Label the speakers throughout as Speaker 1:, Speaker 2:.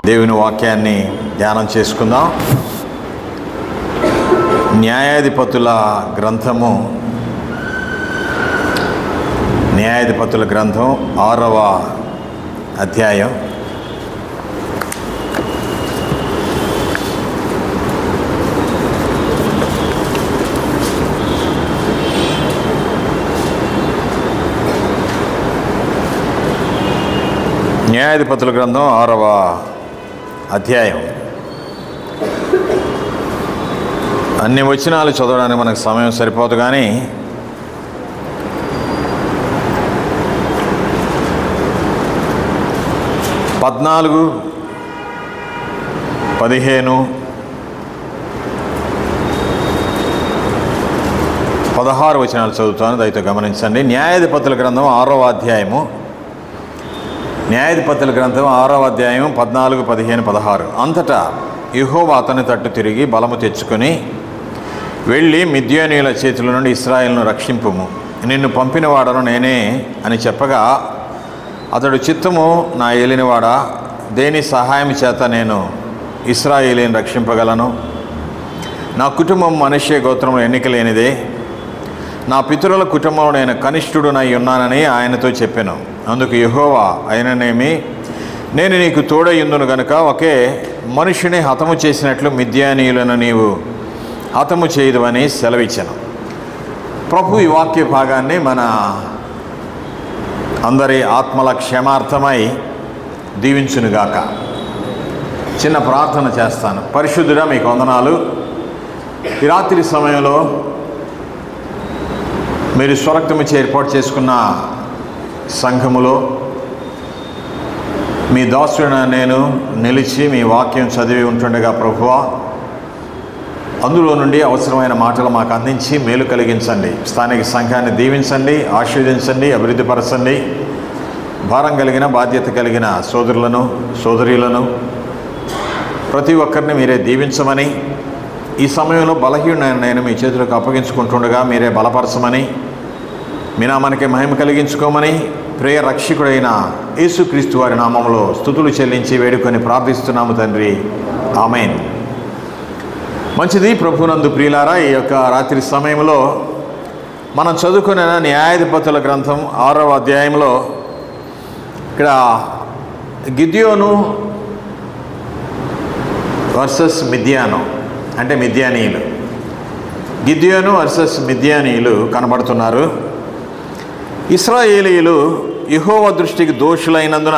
Speaker 1: దేవుని వాక్యాన్ని ధ్యానం చేసుకుందాం. న్యాయాధిపతుల గ్రంథం 6వ అధ్యాయం. న్యాయాధిపతుల గ్రంథం 6వ అధ్యాయం. అన్ని వచనాలు చదవడానికి మనకు సమయం సరిపోదు, కానీ పద్నాలుగు 15 16 వచనాలు చదువుతాను, దయతో గమనించండి. న్యాయాధిపతుల గ్రంథం 6వ అధ్యాయము. న్యాయాధిపతుల గ్రంథం 6వ అధ్యాయం 14, 15, 16. అంతటా యెహోవా అతని తట్టు తిరిగి బలము తెచ్చుకొని వెళ్ళి మిద్యానీయుల చేతుల నుండి ఇశ్రాయేలును రక్షింపుము, నిన్ను పంపినవాడను నేనే అని చెప్పగా, అతడు చిత్తము నా ఏలినవాడా, దేని సహాయం చేత నేను ఇశ్రాయేలును రక్షింపగలను? నా కుటుంబం మనష్షే గోత్రంలో ఎన్నికలేనిదే, నా పితరుల కుటుంబంలో నేను కనిష్ఠుడునై ఉన్నానని ఆయనతో చెప్పాను. అందుకు యెహోవా అయిననేమి, నేను నీకు తోడయ్యుందును గనుక ఒకే మనుషుని హతము చేసినట్లు మిద్యానీయులను నీవు హతము చేయదువని సెలవిచ్చాను. ప్రభు ఈ వాక్య భాగాన్ని మన అందరి ఆత్మల క్షేమార్థమై దీవించునుగాక. చిన్న ప్రార్థన చేస్తాను. పరిశుద్ధుడా, మీకు వందనాలు. ఈ రాత్రి సమయంలో మీరు స్వరక్తమిచ్చి ఏర్పాటు చేసుకున్న సంఘములో మీ దాసుడైన నేను నిలిచి మీ వాక్యం చదివి ఉంటుండగా, ప్రభువా, అందులో నుండి అవసరమైన మాటలు మాకు అందించి మేలు కలిగించండి. స్థానిక సంఘాన్ని దీవించండి, ఆశీర్వదించండి, అభివృద్ధిపరచండి. భారం కలిగిన బాధ్యత కలిగిన సోదరులను సోదరీలను ప్రతి ఒక్కరిని మీరే దీవించమని, ఈ సమయంలో బలహీనమైన నేను మీ చేతులకు అప్పగించుకుంటుండగా మీరే బలపరచమని, మీ నామానికి మహిమ కలిగించుకోమని ప్రియ రక్షకుడైన యేసుక్రీస్తు వారి నామంలో స్తుతులు చెల్లించి వేడుకొని ప్రార్థిస్తున్నాము తండ్రి, ఆమేన్. మంచిది. ప్రభునందు ప్రియులారా, ఈ యొక్క రాత్రి సమయంలో మనం చదువుకున్న న్యాయాధిపతుల గ్రంథం 6వ అధ్యాయంలో ఇక్కడ గిద్యోను వర్సెస్ మిద్యాను, అంటే మిద్యానీయులు. గిద్యోను వర్సెస్ మిద్యానీయులు కనబడుతున్నారు. ఇశ్రాయేలీయులు యెహోవా దృష్టికి దోషులైనందున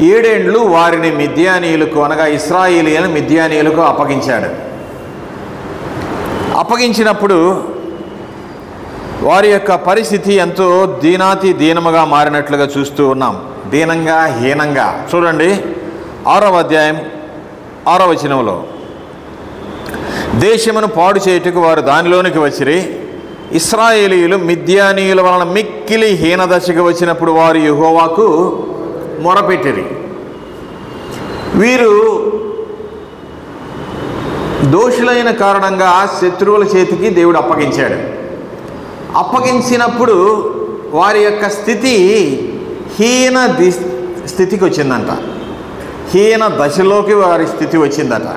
Speaker 1: 7 ఏండ్లు వారిని మిద్యానీయులకు, అనగా ఇశ్రాయేలీయులను మిద్యానీయులకు అప్పగించాడు. అప్పగించినప్పుడు వారి యొక్క పరిస్థితి ఎంతో దీనముగా మారినట్లుగా చూస్తూ ఉన్నాం. దీనంగా, హీనంగా. చూడండి 6వ అధ్యాయం 6వ వచనంలో, దేశమును పాడు చేయుటకు వారు దానిలోనికి వచ్చిరి. ఇశ్రాయేలీయులు మిద్యానీయుల వలన మిక్కిలి హీనదశకు వచ్చినప్పుడు వారు యెహోవాకు మొరపెట్టిరి. వీరు దోషులైన కారణంగా శత్రువుల చేతికి దేవుడు అప్పగించాడు. అప్పగించినప్పుడు వారి యొక్క స్థితి స్థితికి వచ్చిందంట. హీన దశలోకి వారి స్థితి వచ్చిందట.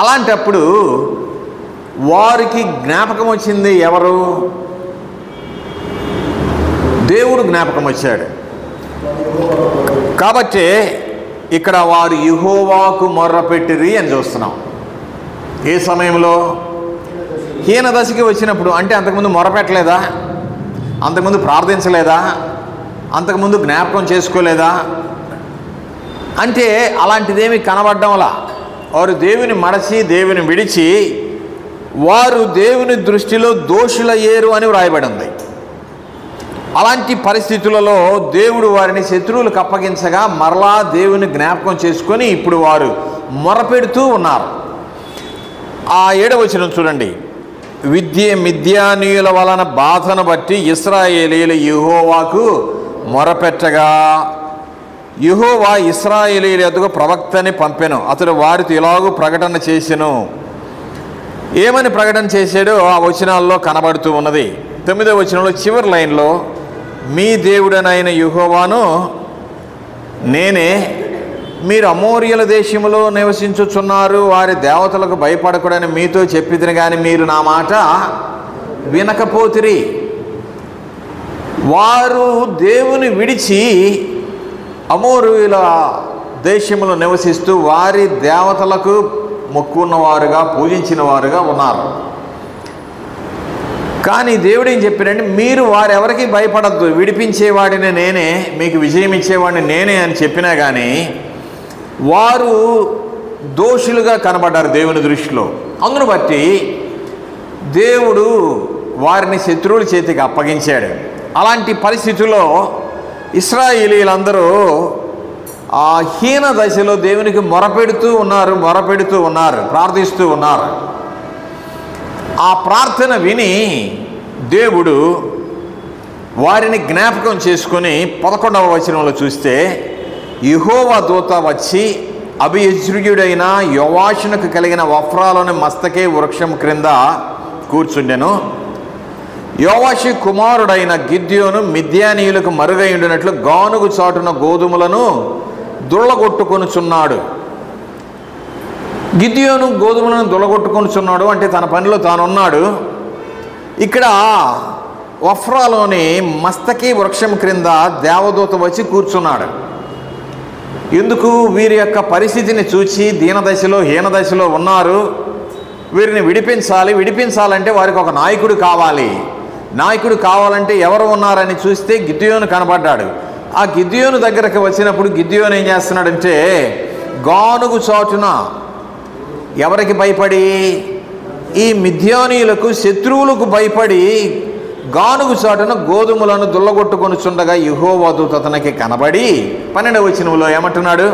Speaker 1: అలాంటప్పుడు వారికి జ్ఞాపకం వచ్చింది ఎవరు? దేవుడు జ్ఞాపకం వచ్చాడు. కాబట్టి ఇక్కడ వారు యెహోవాకు మొర్రపెట్టిరి అని చూస్తున్నాం. ఏ సమయంలో? హీన దశకి వచ్చినప్పుడు. అంటే అంతకుముందు మొరపెట్టలేదా? అంతకుముందు ప్రార్థించలేదా? అంతకుముందు జ్ఞాపకం చేసుకోలేదా? అంటే అలాంటిదేమీ కనబడ్డంలా. వారు దేవుని మరచి దేవుని విడిచి వారు దేవుని దృష్టిలో దోషులయ్యేరు అని వ్రాయబడి ఉంది. అలాంటి పరిస్థితులలో దేవుడు వారిని శత్రువులకు అప్పగించగా మరలా దేవుని జ్ఞాపకం చేసుకొని ఇప్పుడు వారు మొరపెడుతూ ఉన్నారు. ఆ 7వ వచనం చూడండి. మిద్యానీయుల వలన బాధను బట్టి ఇశ్రాయేలీయులు యెహోవాకు మొరపెట్టగా, యెహోవా ఇశ్రాయేలీయుల యొద్దకు ప్రవక్తని పంపెను. అతడు వారితో ఇలాగూ ప్రకటన చేసెను. ఏమని ప్రకటన చేశాడో ఆ వచనాల్లో కనబడుతూ ఉన్నది. 9వ వచనంలో చివరి లైన్లో, మీ దేవుడనైన యెహోవాను నేనే, మీరు అమోరియల దేశములో నివసించుచున్నారు, వారి దేవతలకు భయపడకూడని మీతో చెప్పితిని కానీ మీరు నా మాట వినకపోతిరి. వారు దేవుని విడిచి అమోరీయుల దేశములో నివసిస్తూ వారి దేవతలకు మొక్కున్నవారుగా పూజించిన వారుగా ఉన్నారు. కానీ దేవుడు ఏం చెప్పారంటే, మీరు వారెవరికి భయపడద్దు, విడిపించేవాడిని నేనే, మీకు విజయం ఇచ్చేవాడిని నేనే అని చెప్పినా కానీ వారు దోషులుగా కనబడ్డారు దేవుని దృష్టిలో. అందును బట్టి దేవుడు వారిని శత్రువుల చేతికి అప్పగించాడు. అలాంటి పరిస్థితుల్లో ఇశ్రాయేలీయులందరూ ఆ హీన దశలో దేవునికి మొరపెడుతూ ఉన్నారు, ప్రార్థిస్తూ ఉన్నారు. ఆ ప్రార్థన విని దేవుడు వారిని జ్ఞాపకం చేసుకొని 11వ వచనంలో చూస్తే, యెహోవా దూత వచ్చి అభియజ్ఞుడైన యోవాషునకు కలిగిన వఫ్రాలోని మస్తకే వృక్షం క్రింద కూర్చుండెను. యోవాషు కుమారుడైన గిద్యోను మిద్యానీయులకు మరుగై ఉండినట్లు గానుగు చాటున గోధుమలను దుళ్ళగొట్టుకొనుచున్నాడు. గిద్యోను గోధుమలను దుళ్ళగొట్టుకొనుచున్నాడు అంటే తన పనిలో తానున్నాడు. ఇక్కడ వఫ్రాలోని మస్తకి వృక్షం క్రింద దేవదూత వచ్చి కూర్చున్నాడు. ఎందుకు? వీరి యొక్క పరిస్థితిని చూచి దీనదశలో హీనదశలో ఉన్నారు, వీరిని విడిపించాలంటే వారికి ఒక నాయకుడు కావాలి. నాయకుడు కావాలంటే ఎవరు ఉన్నారని చూస్తే గిద్యోను కనబడ్డాడు. ఆ గిద్యోను దగ్గరకు వచ్చినప్పుడు గిద్యోను ఏం చేస్తున్నాడంటే, గానుగు చాటున ఎవరికి భయపడి? ఈ మిద్యానీయులకు శత్రువులకు భయపడి గానుగు చాటున గోధుమలను దుల్లగొట్టుకొనుచుండగా యెహోవా దూత అతనికి కనబడి 12వ వచనంలో ఏమంటున్నాడు?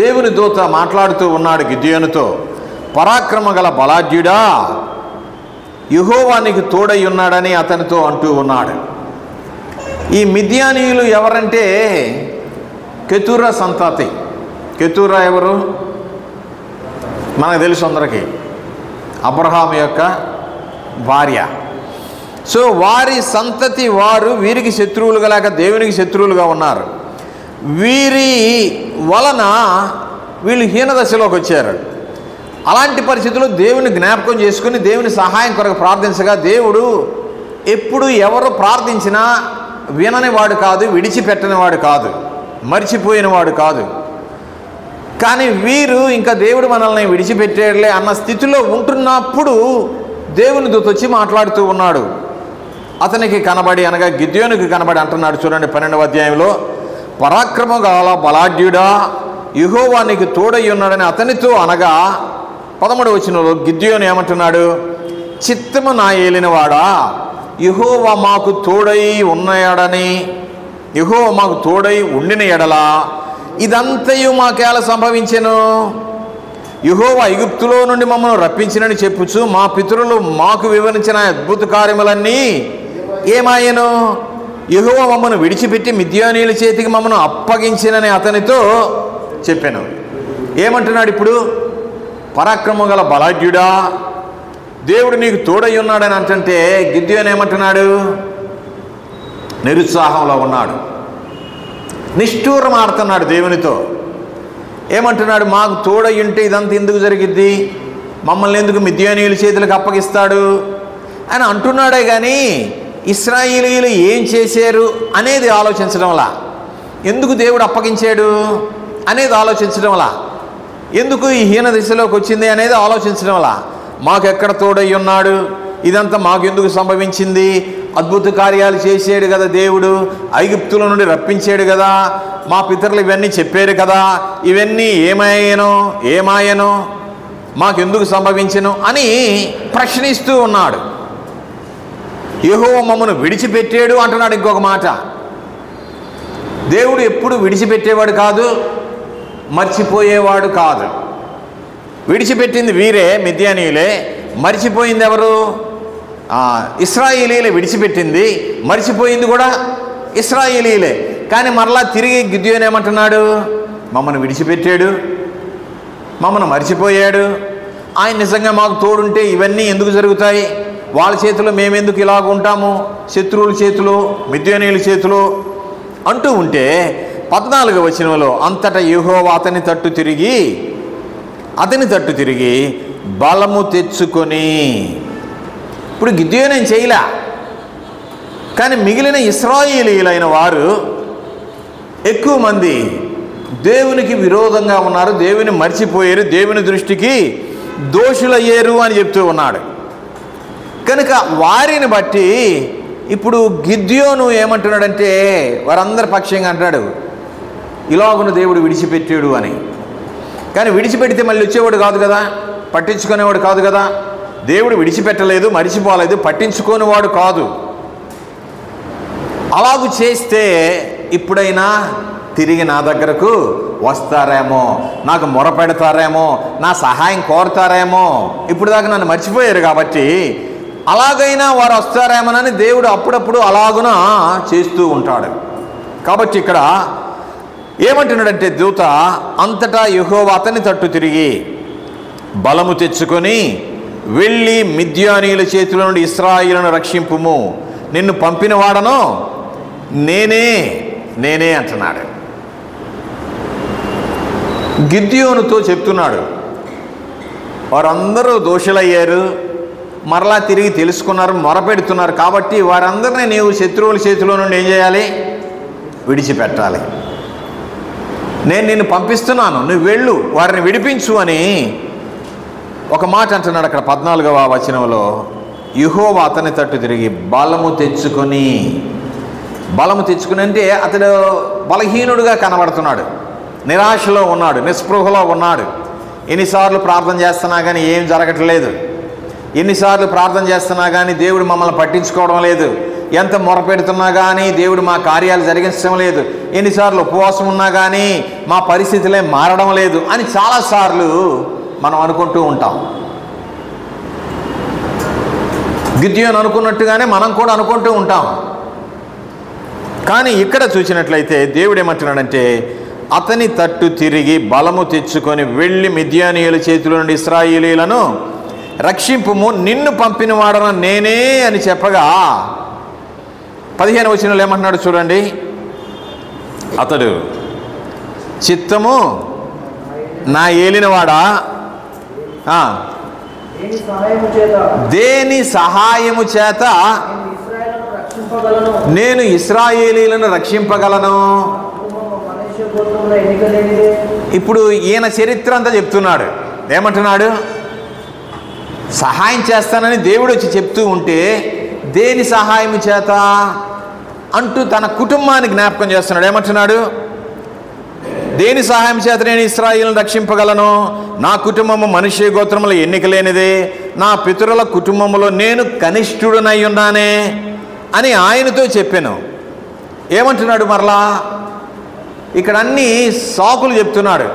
Speaker 1: దేవుని దూత మాట్లాడుతూ ఉన్నాడు గిద్యోనుతో, పరాక్రమ గల బలాఢ్యుడా, యెహోవా నీకు తోడై ఉన్నాడని అతనితో అంటూ ఉన్నాడు. ఈ మిద్యానీయులు ఎవరంటే కెతూరా సంతతి. కెతూరా ఎవరు? మనకు తెలుసు అందరికీ, అబ్రహాము యొక్క భార్య. సో వారి సంతతి వారు వీరికి శత్రువులుగా లేక దేవునికి శత్రువులుగా ఉన్నారు. వీరి వలన వీళ్ళు హీనదశలోకి వచ్చారు. అలాంటి పరిస్థితుల్లో దేవుని జ్ఞాపకం చేసుకుని దేవుని సహాయం కొరకు ప్రార్థించగా దేవుడు ఎప్పుడు ఎవరు ప్రార్థించినా వినని వాడు కాదు, విడిచిపెట్టని వాడు కాదు, మర్చిపోయిన వాడు కాదు. కానీ వీరు ఇంకా దేవుడు మనల్ని విడిచిపెట్టేట్లే అన్న స్థితిలో ఉంటున్నప్పుడు దేవుని దూత వచ్చి మాట్లాడుతూ ఉన్నాడు. అతనికి కనబడి, అనగా గిద్యోనుకి కనబడి అంటున్నాడు. చూడండి 12వ అధ్యాయంలో, పరాక్రమ గల బలాఢ్యుడా, యెహోవా నీకు తోడై ఉన్నాడని అతనితో అనగా 13వ వచనంలో గిద్యోను ఏమంటున్నాడు? చిత్తము నా ఏలినవాడా, యెహోవా మాకు తోడై ఉన్నాడని, యెహోవా మాకు తోడై ఉండిన ఎడలా ఇదంతయు మాకేలా సంభవించెను? యెహోవా ఐగుప్తులో నుండి మమ్మల్ని రప్పించినని చెప్పుచు మా పితరులు మాకు వివరించిన అద్భుత కార్యములన్నీ ఏమాయను? యెహోవా మమ్మను విడిచిపెట్టి మిద్యానీయుల చేతికి మమ్మను అప్పగించినని అతనితో చెప్పాను. ఏమంటున్నాడు ఇప్పుడు? పరాక్రమం గల బలాఢ్యుడా, దేవుడు నీకు తోడై ఉన్నాడని అంటుంటే గిద్యోను ఏమంటున్నాడు? నిరుత్సాహంలో ఉన్నాడు, నిష్ఠూరం ఆడుతున్నాడు దేవునితో. ఏమంటున్నాడు? మాకు తోడై ఉంటే ఇదంతా ఎందుకు జరిగిద్ది, మమ్మల్ని ఎందుకు మిద్యానీయుల చేతులకు అప్పగిస్తాడు అని అంటున్నాడే కానీ ఇశ్రాయేలీయులు ఏం చేశారు అనేది ఆలోచించడంలా, ఎందుకు దేవుడు అప్పగించాడు అనేది ఆలోచించడంలా, ఎందుకు ఈ హీన దిశలోకి వచ్చింది అనేది ఆలోచించడంలా, మాకెక్కడ తోడై ఉన్నాడు, ఇదంతా మాకెందుకు సంభవించింది, అద్భుత కార్యాలు చేసాడు కదా దేవుడు, ఐగుప్తుల నుండి రప్పించాడు కదా, మా పితరులు ఇవన్నీ చెప్పారు కదా, ఇవన్నీ ఏమాయనో మాకెందుకు సంభవించను అని ప్రశ్నిస్తూ ఉన్నాడు. యెహోవా మమ్మను విడిచిపెట్టాడు అంటున్నాడు. ఇంకొక మాట, దేవుడు ఎప్పుడు విడిచిపెట్టేవాడు కాదు, మర్చిపోయేవాడు కాదు. విడిచిపెట్టింది వీరే, మిద్యానీయులే. మర్చిపోయింది ఎవరు? ఇశ్రాయేలీలే విడిచిపెట్టింది, మర్చిపోయింది కూడా ఇశ్రాయేలీలే. కానీ మరలా తిరిగి గిద్యోను ఏమంటున్నాడు? మమ్మల్ని విడిచిపెట్టాడు, మమ్మల్ని మర్చిపోయాడు, ఆయన నిజంగా మాకు తోడుంటే ఇవన్నీ ఎందుకు జరుగుతాయి, వాళ్ళ చేతిలో మేమెందుకు ఇలాగ ఉంటాము, శత్రువుల చేతిలో, మిద్యానీయుల చేతిలో అంటూ ఉంటే 14వ వచనంలో అంతటా యెహోవా అతని తట్టు తిరిగి బలము తెచ్చుకొని. ఇప్పుడు గిద్యోను ఏం చేయలే, కానీ మిగిలిన ఇశ్రాయేలీయులైన వారు ఎక్కువ మంది దేవునికి విరోధంగా ఉన్నారు, దేవుని మర్చిపోయారు, దేవుని దృష్టికి దోషులయ్యారు అని చెప్తూ ఉన్నాడు. కనుక వారిని బట్టి ఇప్పుడు గిద్యోను ఏమంటున్నాడంటే వారందరి పక్షంగా అంటాడు, ఇలాగున దేవుడు విడిచిపెట్టాడు అని. కానీ విడిచిపెడితే మళ్ళీ వచ్చేవాడు కాదు కదా, పట్టించుకునేవాడు కాదు కదా. దేవుడు విడిచిపెట్టలేదు, మరిచిపోలేదు, పట్టించుకునేవాడు కాదు. అలాగూ చేస్తే ఇప్పుడైనా తిరిగి నా దగ్గరకు వస్తారేమో, నాకు మొరపెడతారేమో, నా సహాయం కోరుతారేమో. ఇప్పుడు దాకా నన్ను మర్చిపోయారు కాబట్టి అలాగైనా వారు వస్తారేమోనని దేవుడు అప్పుడప్పుడు అలాగున చేస్తూ ఉంటాడు. కాబట్టి ఇక్కడ ఏమంటున్నాడంటే దూత, అంతటా యెహోవా అతని తట్టు తిరిగి బలము తెచ్చుకొని వెళ్ళి మిద్యానీయుల చేతిలో నుండి ఇశ్రాయేలును రక్షింపుము, నిన్ను పంపిన వాడను నేనే అంటున్నాడు. గిద్యోనుతో చెప్తున్నాడు, వారందరూ దోషులయ్యారు, మరలా తిరిగి తెలుసుకున్నారు, మొరపెడుతున్నారు. కాబట్టి వారందరినీ నీవు శత్రువుల చేతిలో నుండి ఏం చేయాలి? విడిచిపెట్టాలి. నేను నిన్ను పంపిస్తున్నాను, నువ్వు వెళ్ళు, వారిని విడిపించు అని ఒక మాట అంటున్నాడు అక్కడ 14వ వచనంలో. యెహోవా అతని తట్టు తిరిగి బలము తెచ్చుకొని అంటే అతడు బలహీనుడుగా కనబడుతున్నాడు, నిరాశలో ఉన్నాడు, నిస్పృహలో ఉన్నాడు. ఎన్నిసార్లు ప్రార్థన చేస్తున్నా కానీ ఏం జరగట్లేదు, ఎన్నిసార్లు ప్రార్థన చేస్తున్నా కానీ దేవుడు మమ్మల్ని పట్టించుకోవడం లేదు, ఎంత మొరపెడుతున్నా కానీ దేవుడు మా కార్యాలు జరిగించడం లేదు, ఎన్నిసార్లు ఉపవాసం ఉన్నా కానీ మా పరిస్థితులే మారడం లేదు అని చాలాసార్లు మనం అనుకుంటూ ఉంటాం. గిద్యోను అనుకున్నట్టుగానే మనం కూడా అనుకుంటూ ఉంటాం. కానీ ఇక్కడ చూసినట్లయితే దేవుడు ఏమంటున్నాడంటే, అతని తట్టు తిరిగి బలము తెచ్చుకొని వెళ్ళి మిద్యానీయుల చేతిలో నుండి ఇశ్రాయేలీయులను రక్షింపుము, నిన్ను పంపిన వాడను నేనే అని చెప్పగా 15వ వచనంలో ఏమంటున్నాడు చూడండి. అతడు చిత్తము నా ఏలినవాడా, దేని సహాయము చేత నేను ఇశ్రాయేలీయులను రక్షింపగలను. ఇప్పుడు ఈయన చరిత్ర అంతా చెప్తున్నాడు. ఏమంటున్నాడు? సహాయం చేస్తానని దేవుడు వచ్చి చెప్తూ ఉంటే దేని సహాయం చేత అంటూ తన కుటుంబాన్ని జ్ఞాపకం చేస్తున్నాడు. ఏమంటున్నాడు? దేని సహాయం చేత నేను ఇశ్రాయేలును రక్షింపగలను? నా కుటుంబము మనిషి గోత్రముల ఎన్నిక లేనిదే, నా పితరుల కుటుంబంలో నేను కనిష్ఠుడనై ఉన్నానే అని ఆయనతో చెప్పాను. ఏమంటున్నాడు మరలా? ఇక్కడ అన్ని సాకులు చెప్తున్నాడు.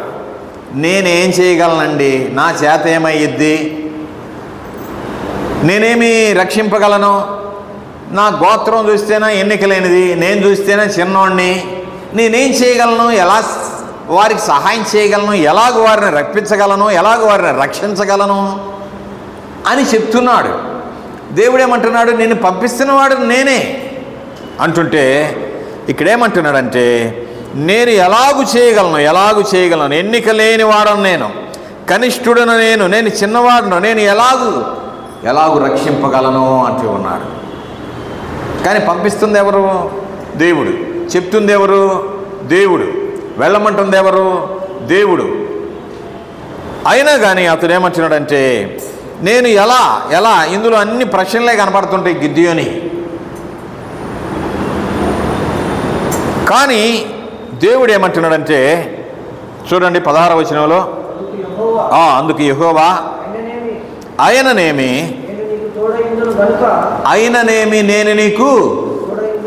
Speaker 1: నేనేం చేయగలనండి, నా చేత ఏమయ్యిద్ది, నేనేమి రక్షింపగలను, నా గోత్రం చూస్తేనా ఎన్నికలేనిది, నేను చూస్తేనే చిన్నోడిని, నేనేం చేయగలను, ఎలా వారికి సహాయం చేయగలను, ఎలాగ వారిని రప్పించగలను, ఎలాగ వారిని రక్షించగలను అని చెప్తున్నాడు. దేవుడేమంటున్నాడు? నేను పంపిస్తున్నవాడు నేనే అంటుంటే ఇక్కడేమంటున్నాడంటే, నేను ఎలాగు చేయగలను, ఎన్నిక లేని వాడను, నేను కనిష్ఠుడను, నేను చిన్నవాడును, నేను ఎలాగు రక్షింపగలను అంటూ ఉన్నాడు. కానీ పంపిస్తుంది ఎవరు? దేవుడు. చెప్తుంది ఎవరు? దేవుడు. వెళ్ళమంటుంది ఎవరు? దేవుడు. అయినా కానీ అతడు ఏమంటున్నాడంటే, నేను ఎలా ఇందులో అన్ని ప్రశ్నలే కనపడుతుంటాయి గిద్యోని. కానీ దేవుడు ఏమంటున్నాడంటే చూడండి 16వ వచనంలో, అందుకు యెహోవా అయిననేమి నేను నీకు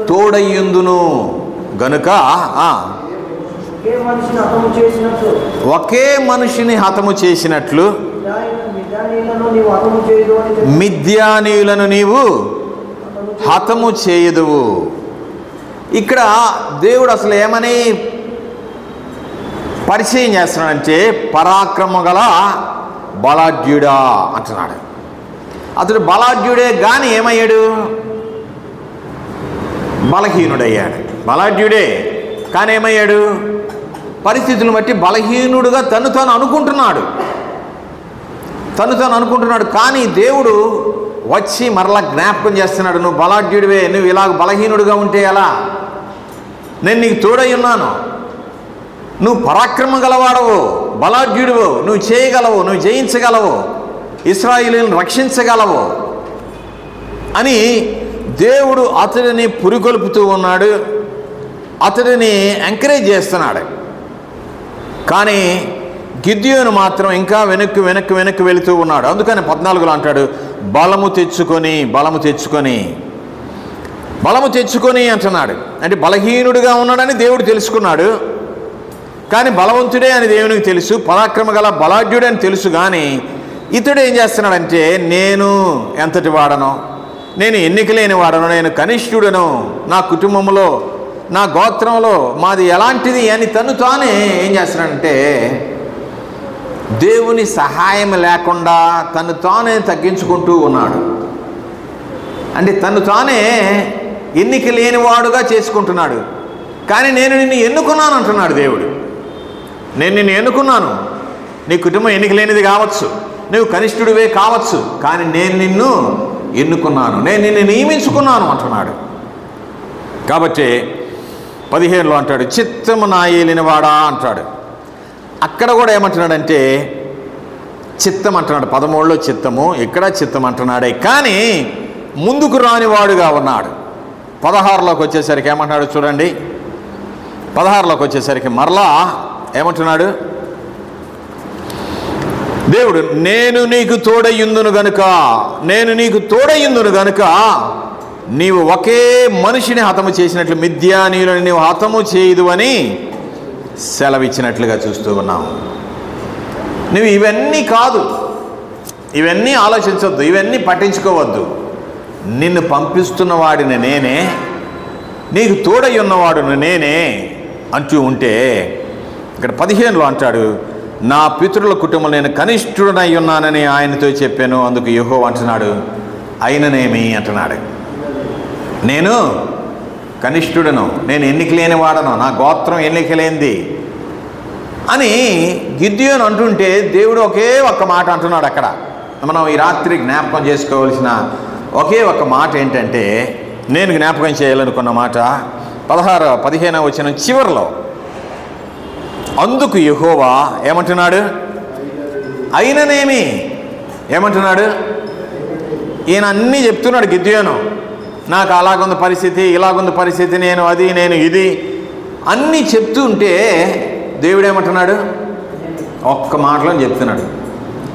Speaker 1: తోడయ్యుందును గనుక ఒకే మనిషిని హతము చేసినట్లు మిద్యానీయులను నీవు హతము చేయదువు. ఇక్కడ దేవుడు అసలు ఏమని పరిచయం చేస్తున్నాడంటే, పరాక్రమ గల బలాఢ్యుడా అంటున్నాడు. అతడు బలాఢ్యుడే కానీ ఏమయ్యాడు? బలహీనుడయ్యాడు. బలాఢ్యుడే కానీ ఏమయ్యాడు? పరిస్థితులను బట్టి బలహీనుడుగా తను తాను అనుకుంటున్నాడు. కానీ దేవుడు వచ్చి మరలా జ్ఞాపకం చేస్తున్నాడు, నువ్వు బలాఢ్యుడివే, నువ్వు ఇలా బలహీనుడిగా ఉంటే ఎలా? నేను నీకు తోడై ఉన్నాను, నువ్వు పరాక్రమం గలవాడవు, బలాఢ్యుడివు, నువ్వు చేయగలవు, నువ్వు జయించగలవు, ఇశ్రాయేలును రక్షించగలవు అని దేవుడు అతడిని పురికొల్పుతూ ఉన్నాడు, అతడిని ఎంకరేజ్ చేస్తున్నాడు. కానీ గిద్యోను మాత్రం ఇంకా వెనక్కి వెళుతూ ఉన్నాడు. అందుకని 14లో అంటాడు, బలము తెచ్చుకొని అంటున్నాడు. అంటే బలహీనుడిగా ఉన్నాడని దేవుడు తెలుసుకున్నాడు, కానీ బలవంతుడే అని దేవునికి తెలుసు, పరాక్రమ గల బలాఢ్యుడని తెలుసు. కానీ ఇతడు ఏం చేస్తున్నాడంటే, నేను ఎంతటి వాడనో, నేను ఎన్నిక లేని వాడను, నేను కనిష్ఠుడను, నా కుటుంబంలో నా గోత్రంలో మాది ఎలాంటిది అని తను తానే ఏం చేస్తున్నాడంటే దేవుని సహాయం లేకుండా తను తానే తగ్గించుకుంటూ ఉన్నాడు. అంటే తను తానే ఎన్నిక లేనివాడుగా చేసుకుంటున్నాడు. కానీ నేను నిన్ను ఎన్నుకున్నాను అంటున్నాడు దేవుడు. నేను నిన్ను ఎన్నుకున్నాను, నీ కుటుంబం ఎన్నిక లేనిది కావచ్చు, నువ్వు కనిష్ఠుడివే కావచ్చు, కానీ నేను నిన్ను ఎన్నుకున్నాను, నేను నిన్ను నియమించుకున్నాను అంటున్నాడు. కాబట్టి 15లో అంటాడు, చిత్తము నా ఏలినవాడా అంటాడు. అక్కడ కూడా ఏమంటున్నాడంటే చిత్తం అంటున్నాడు. 13లో చిత్తము, ఇక్కడ చిత్తం అంటున్నాడే, కానీ ముందుకు రానివాడుగా ఉన్నాడు. 16లోకి వచ్చేసరికి ఏమంటున్నాడు చూడండి. 16లోకి వచ్చేసరికి మరలా ఏమంటున్నాడు దేవుడు, నేను నీకు తోడయ్యుందును గనుక నీవు ఒకే మనిషిని హతము చేసినట్లు మిద్యానీయులను నీవు హతము చేయదు అని సెలవిచ్చినట్లుగా చూస్తూ ఉన్నాము. నువ్వు ఇవన్నీ కాదు, ఇవన్నీ ఆలోచించవద్దు, ఇవన్నీ పట్టించుకోవద్దు. నిన్ను పంపిస్తున్న వాడిని నేనే, నీకు తోడై ఉన్నవాడును నేనే అంటూ ఉంటే ఇక్కడ 15లో అంటాడు, నా పితరుల కుటుంబం నేను కనిష్ఠుడనై ఉన్నానని ఆయనతో చెప్పాను. అందుకు యెహోవా అంటున్నాడు, అయిననేమి అంటున్నాడు. నేను కనిష్ఠుడను, నేను ఎన్నిక లేని వాడను, నా గోత్రం ఎన్నిక లేనిది అని గిద్యోను అంటుంటే దేవుడు ఒకే ఒక్క మాట అంటున్నాడు. అక్కడ మనం ఈ రాత్రి జ్ఞాపకం చేసుకోవాల్సిన ఒకే ఒక్క మాట ఏంటంటే, నేను జ్ఞాపకం చేయాలనుకున్న మాట 15వ వచనం చివరిలో, అందుకు యెహోవా ఏమంటున్నాడు, అయిననేమి ఏమంటున్నాడు. ఈయన అన్నీ చెప్తున్నాడు గిద్యోను, నాకు అలాగుంది పరిస్థితి, ఇలాగుంది పరిస్థితి, నేను అది, నేను ఇది అన్నీ చెప్తుంటే దేవుడు ఏమంటున్నాడు, ఒక్క మాటలో చెప్తున్నాడు,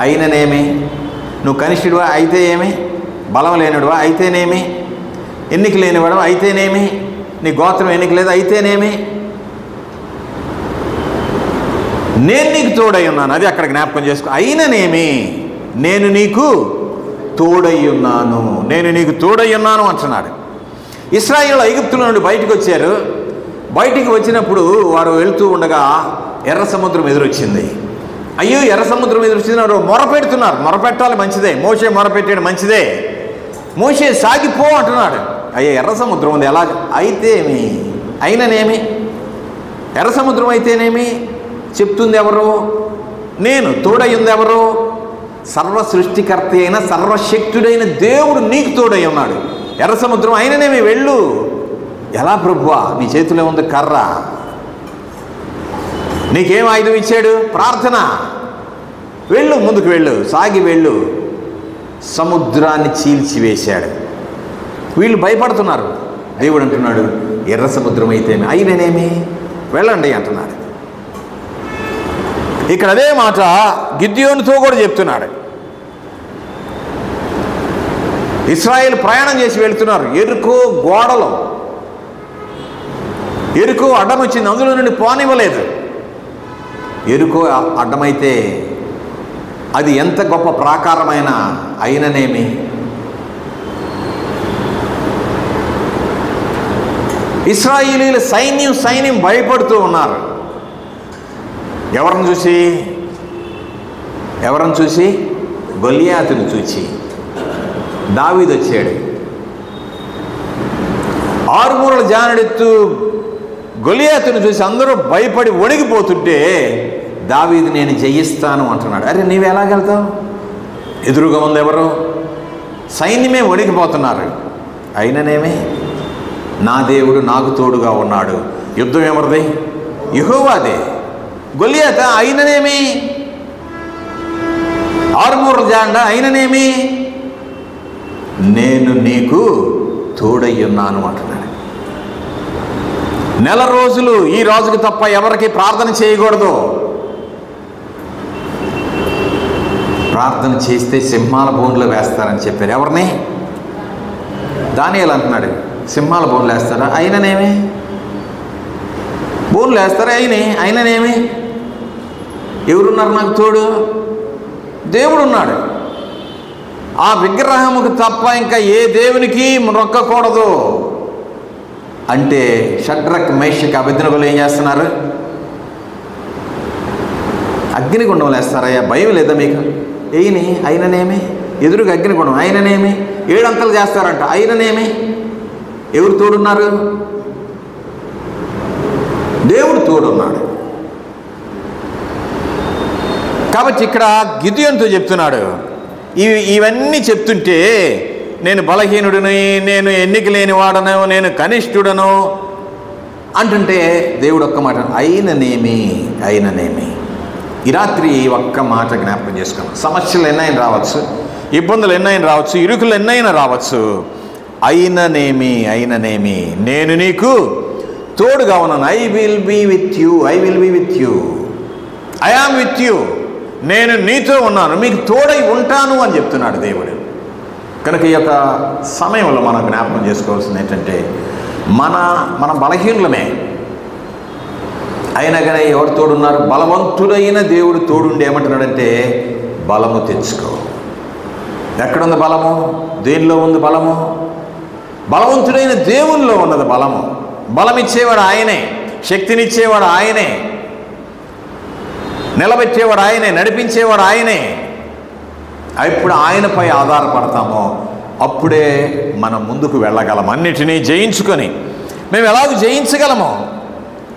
Speaker 1: అయిననేమి. నువ్వు కనిష్ఠుడివా అయితే ఏమి, బలం లేనివాడువా అయితేనేమి, ఎన్నిక లేనివాడు అయితేనేమి, నీ గోత్రం ఎన్నిక లేదు అయితేనేమి, నేను నీకు తోడై ఉన్నాను. అది అక్కడ జ్ఞాపకం చేసుకో. అయిననేమి, నేను నీకు తోడై ఉన్నాను, నేను నీకు తోడై ఉన్నాను అంటున్నాడు. ఇశ్రాయేలు ఐగుప్తుల నుండి బయటకు వచ్చారు. బయటికి వచ్చినప్పుడు వారు వెళుతూ ఉండగా ఎర్ర సముద్రం ఎదురొచ్చింది. అయ్యో ఎర్ర సముద్రం ఎదురొచ్చింది, వారు మొరపెడుతున్నారు. మొరపెట్టాలి, మంచిదే. మోషే మొరపెట్టాడు, మంచిదే. మోషే సాగిపో అంటున్నాడు. అయ్యో ఎర్ర సముద్రం ఉంది, ఎలా అయితే ఏమి, అయిననేమి, ఎర్ర సముద్రం అయితేనేమి, చెప్తుంది ఎవరు, నేను, తోడయ్యింది ఎవరు, సర్వ సృష్టికర్త అయిన సర్వశక్తుడైన దేవుడు నీకు తోడై ఉన్నాడు. ఎర్ర సముద్రం అయిననేమి, వెళ్ళు. ఎలా ప్రభువా, నీ చేతిలో ఉంది కర్ర, నీకేం ఆయుధం ఇచ్చాడు, ప్రార్థన, వెళ్ళు, ముందుకు వెళ్ళు, సాగి వెళ్ళు. సముద్రాన్ని చీల్చివేశాడు. వీళ్ళు భయపడుతున్నారు. దేవుడు అంటున్నాడు, ఎర్ర సముద్రం అయితేమి, అయిననేమి, వెళ్ళండి అంటున్నాడు. ఇక్కడ అదే మాట గిద్యోనుతో కూడా చెప్తున్నాడు. ఇశ్రాయేలు ప్రయాణం చేసి వెళ్తున్నారు. ఎరుకో గోడలో, ఎరుకో అడ్డం వచ్చింది, అందులో నుండి పోనివ్వలేదు. ఎరుకో అడ్డమైతే అది ఎంత గొప్ప ప్రాకారమైన అయిననేమి. ఇశ్రాయేలీయుల సైన్యం భయపడుతూ ఉన్నారు. ఎవరిని చూసి, గొలియాతును చూసి. దావీదు వచ్చాడు. 6 మూరల జానెడెత్తు గొలియాతును చూసి అందరూ భయపడి వణిగిపోతుంటే దావీదు నేను జయిస్తాను అంటున్నాడు. అరే నీవు ఎలాగెళ్తావు? ఎదురుగా ఉంది ఎవరు? సైన్యమే వణికిపోతున్నారు. అయిననేమి నా దేవుడు నాకు తోడుగా ఉన్నాడు. యుద్ధం ఎవరిది? యెహోవాదే. గొలియాత అయిననేమి, ఆరుమూరల జాండ అయిననేమి, నేను నీకు తోడయ్యున్నాను అంటున్నాడు. నెల రోజులు ఈ రోజుకు తప్ప ఎవరికి ప్రార్థన చేయకూడదు. ప్రార్థన చేస్తే సింహాల బోన్లో వేస్తారని చెప్పారు. ఎవరిని? దానియేలు అంటున్నాడు, సింహాల బోన్లు వేస్తారా? అయిననేమి, బోన్లు వేస్తారా? అయిననేమి, ఎవరున్నారు నాకు తోడు? దేవుడు ఉన్నాడు. ఆ విగ్రహముకు తప్ప ఇంకా ఏ దేవునికి మొక్కకూడదు అంటే షడ్రక్, మేషక్, అబేద్నెగోలు ఏం చేస్తున్నారు? అగ్నిగుండం వేస్తారయ్యా, భయం లేదా మీకు? అయిననేమి, ఎదురుగా అగ్నిగుండం, అయిననేమి, 7 అంతలు చేస్తారంట, అయిననేమి. ఎవరు తోడున్నారు? దేవుడు తోడున్నాడు. కాబట్టి ఇక్కడ గిద్యోనుతో చెప్తున్నాడు, ఇవన్నీ చెప్తుంటే నేను బలహీనుడిని, నేను ఎన్నిక లేని వాడను, నేను కనిష్ఠుడను అంటుంటే దేవుడు ఒక్క మాట, అయిననేమి. ఈ రాత్రి ఒక్క మాట జ్ఞాపకం చేసుకున్నాం. సమస్యలు ఎన్నైనా రావచ్చు, ఇబ్బందులు ఎన్నైనా రావచ్చు, ఇరుకులు ఎన్నైనా రావచ్చు. అయిననేమి, నేను నీకు తోడుగా ఉన్నాను. I will be with you, I am with you. నేను నీతో ఉన్నాను, మీకు తోడై ఉంటాను అని చెప్తున్నాడు దేవుడు. కనుక ఈ యొక్క సమయంలో మనం జ్ఞాపకం చేసుకోవాల్సింది ఏంటంటే మన బలహీనులమే. అయినా కానీ ఎవరు తోడున్నారు? బలవంతుడైన దేవుడు తోడుండి ఏమంటున్నాడంటే బలము తెచ్చుకో. ఎక్కడుంది బలము? దేనిలో ఉంది బలము? బలవంతుడైన దేవునిలో ఉన్నది బలము. బలమిచ్చేవాడు ఆయనే, శక్తినిచ్చేవాడు ఆయనే, నిలబెట్టేవాడు ఆయనే, నడిపించేవాడు ఆయనే. ఎప్పుడు ఆయనపై ఆధారపడతామో అప్పుడే మనం ముందుకు వెళ్ళగలం. అన్నిటినీ జయించుకొని మేము ఎలాగ జయించగలము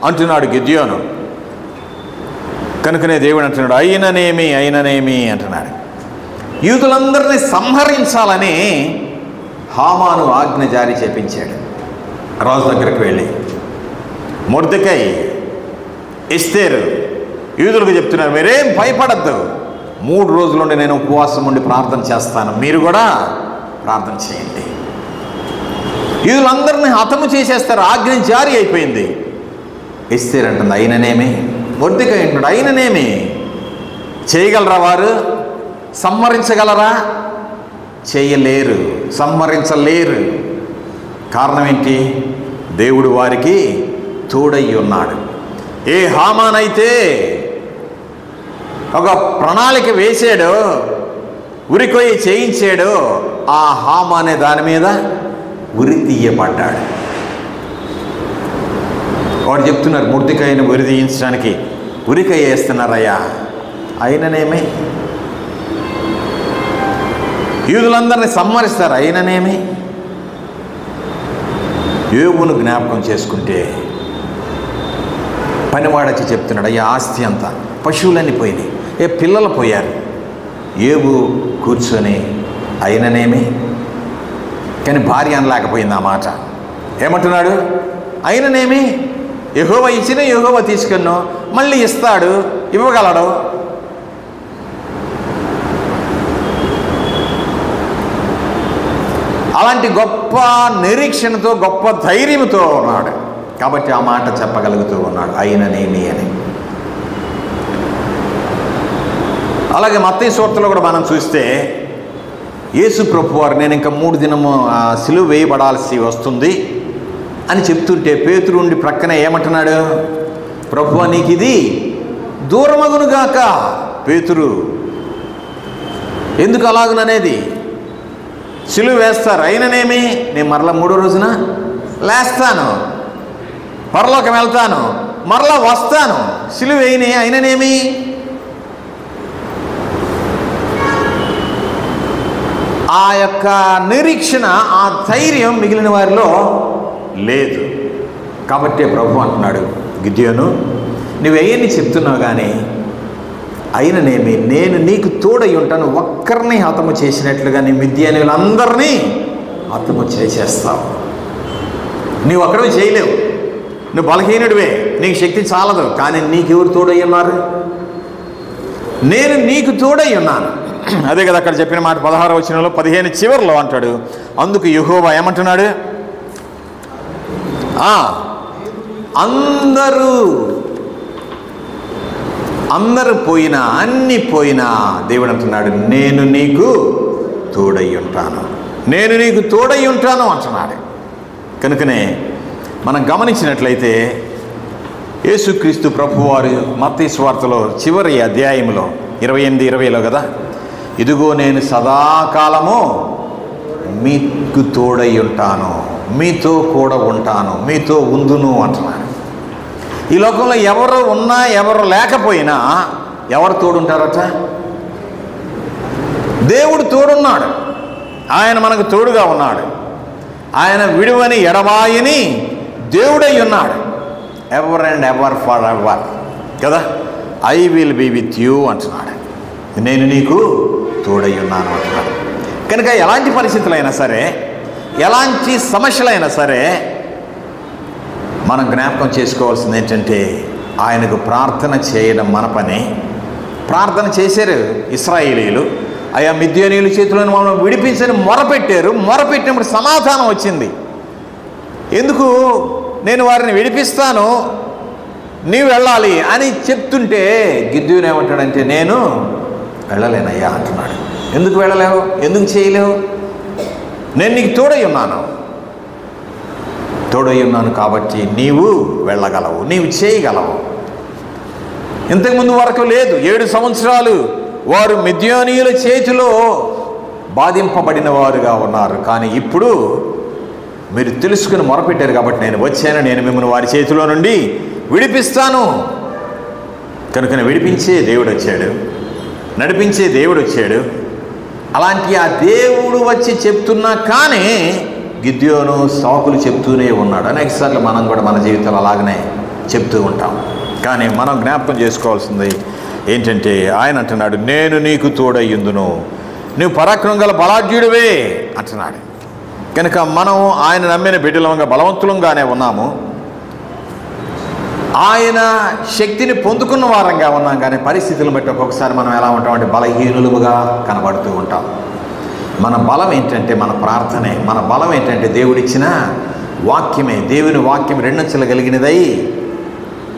Speaker 1: అంటున్నాడు గిద్యోను. కనుకనే దేవుడు అంటున్నాడు అయిననేమి అంటున్నాడు. యూదులందరినీ సంహరించాలని హామాను ఆజ్ఞ జారీ చేపించాడు. రాజు దగ్గరికి వెళ్ళి మొర్దెకై, ఎస్తేరు యూదులకు చెప్తున్నారు, మీరేం భయపడద్దు, 3 రోజుల నుండి నేను ఉపవాసం ఉండి ప్రార్థన చేస్తాను, మీరు కూడా ప్రార్థన చేయండి. యూదులందరినీ హతము చేసేస్తారు, ఆజ్ఞ జారీ అయిపోయింది. ఎస్తేరు అంటుంది అయిననేమి. మొర్దెకై అంటున్నాడు అయిననేమి. చేయగలరా వారు? సంహరించగలరా? చేయలేరు, సంహరించలేరు. కారణం ఏంటి? దేవుడు వారికి తోడై ఉన్నాడు. ఏ హామానైతే ఒక ప్రణాళిక వేసాడో, ఉరికొయ్యి చేయించాడో, ఆ హామానే దాని మీద ఉరి తీయబడ్డాడు. వాడు చెప్తున్నారు మొర్దెకైని ఉరి తీయించడానికి ఉరికొయ్య వేస్తున్నారయ్యా. అయిననేమి. యూదులందరినీ సంహరిస్తారు, అయిననేమి. యోబును జ్ఞాపకం చేసుకుంటే పనివాడచ్చి చెప్తున్నాడు, అయ్యా ఆస్తి అంతా, పశువులన్నీ పోయినాయి, పిల్లలు పోయారు. యోబు కూర్చొని అయిననేమి. కానీ భార్య అనలేకపోయింది ఆ మాట. ఏమంటున్నాడు? అయిననేమి. యెహోవా ఇచ్చిన యెహోవా తీసుకున్నాను, మళ్ళీ ఇస్తాడు, ఇవ్వగలడు. అలాంటి గొప్ప నిరీక్షణతో, గొప్ప ధైర్యంతో ఉన్నాడు. కాబట్టి ఆ మాట చెప్పగలుగుతూ ఉన్నాడు అయిననేమి అని. అలాగే మత్తయి సువార్తలో కూడా మనం చూస్తే యేసు ప్రభువారు నేను ఇంకా 3 దినము సిలువ వేయబడాల్సి వస్తుంది అని చెప్తుంటే పేతురు ఉండి ప్రక్కనే ఏమంటున్నాడు? ప్రభువా నీకు ఇది దూరమగునుగాక. పేతురు ఎందుకు అలాగుననేది? సిలువ వేస్తారు, అయిననేమి, నేను మరలా 3వ రోజున లేస్తాను, పరలోకం వెళ్తాను, మరలా వస్తాను, సిలువ వేయని, అయిననేమి. ఆ యొక్క నిరీక్షణ, ఆ ధైర్యం మిగిలిన వారిలో లేదు. కాబట్టి ప్రభు అంటున్నాడు, గిద్యోను నువ్వెయ్యని చెప్తున్నావు కానీ అయిననేమి నేను నీకు తోడై ఉంటాను, ఒక్కరిని హతము చేసినట్లుగా నీ మిద్యానీయులందరినీ హతము చేసేస్తావు. నువ్వు ఒక్కడవి చేయలేవు, నువ్వు బలహీనుడివే, నీకు శక్తి చాలదు. కానీ నీకెవరు తోడై ఉన్నారు? నేను నీకు తోడై ఉన్నాను. అదే కదా అక్కడ చెప్పిన మాట 16వ వచనంలో 15 చివరిలో అంటాడు, అందుకు యెహోవా ఏమంటున్నాడు? అందరూ పోయినా అన్ని పోయినా దేవుడు అంటున్నాడు, నేను నీకు తోడై ఉంటాను, నేను నీకు తోడై ఉంటాను అంటున్నాడు. కనుకనే మనం గమనించినట్లయితే యేసుక్రీస్తు ప్రభువారు మత్తయి సువార్తలో చివరి అధ్యాయంలో 28-20లో కదా, ఇదిగో నేను సదాకాలము మీకు తోడై ఉంటాను, మీతో కూడా ఉంటాను, మీతో ఉందును అంటున్నాడు. ఈ లోకంలో ఎవరు ఉన్నా ఎవరు లేకపోయినా ఎవరు తోడుంటారట? దేవుడు తోడున్నాడు, ఆయన మనకు తోడుగా ఉన్నాడు, ఆయన విడువని ఎడబాయని దేవుడై ఉన్నాడు. Ever and ever for ever కదా, I will be with you అంటున్నాడు, నేను నీకు తోడై ఉన్నాను అంటున్నాడు. కనుక ఎలాంటి పరిస్థితులైనా సరే, ఎలాంటి సమస్యలైనా సరే మనం జ్ఞాపకం చేసుకోవాల్సింది ఏంటంటే ఆయనకు ప్రార్థన చేయడం మన పని. ప్రార్థన చేశారు ఇశ్రాయేలీయులు, అయా మిద్యానీయుల చేతులను మనం విడిపించని మొరపెట్టారు. మొరపెట్టినప్పుడు సమాధానం వచ్చింది. ఎందుకు? నేను వారిని విడిపిస్తాను, నీవు వెళ్ళాలి అని చెప్తుంటే గిద్యోను ఏమంటాడంటే నేను వెళ్ళలేనయ్యా అంటున్నాడు. ఎందుకు వెళ్ళలేవు? ఎందుకు చేయలేవు? నేను నీకు తోడై ఉన్నాను, తోడై ఉన్నాను కాబట్టి నీవు వెళ్ళగలవు, నీవు చేయగలవు. ఇంతకుముందు వరకు లేదు. 7 సంవత్సరాలు వారు మిద్యానీయుల చేతిలో బాధింపబడిన వారుగా ఉన్నారు. కానీ ఇప్పుడు మీరు తెలుసుకుని మొరపెట్టారు కాబట్టి నేను వచ్చాను, నేను మిమ్మల్ని వారి చేతిలో నుండి విడిపిస్తాను. కనుక విడిపించే దేవుడు వచ్చాడు, నడిపించే దేవుడు వచ్చాడు. అలాంటి ఆ దేవుడు వచ్చి చెప్తున్నా కానీ గిద్యోను సాకులు చెప్తూనే ఉన్నాడు. అనేకసార్లు మనం కూడా మన జీవితాలు అలాగనే చెప్తూ ఉంటాం. కానీ మనం జ్ఞాపకం చేసుకోవాల్సింది ఏంటంటే ఆయన అంటున్నాడు, నేను నీకు తోడయ్యుందును, నువ్వు పరాక్రమం గల బలాఢ్యుడివే అంటున్నాడు. కనుక మనం ఆయన నమ్మిన బిడ్డలంగా బలవంతులంగానే ఉన్నాము, ఆయన శక్తిని పొందుకున్న వారంగా ఉన్నాం. కానీ పరిస్థితులను బట్టి ఒక్కొక్కసారి మనం ఎలా ఉంటామంటే బలహీనులుగా కనబడుతూ ఉంటాం. మన బలం ఏంటంటే మన ప్రార్థనే, మన బలం ఏంటంటే దేవుడిచ్చిన వాక్యమే. దేవుని వాక్యం 2 అంచెలు కలిగినదై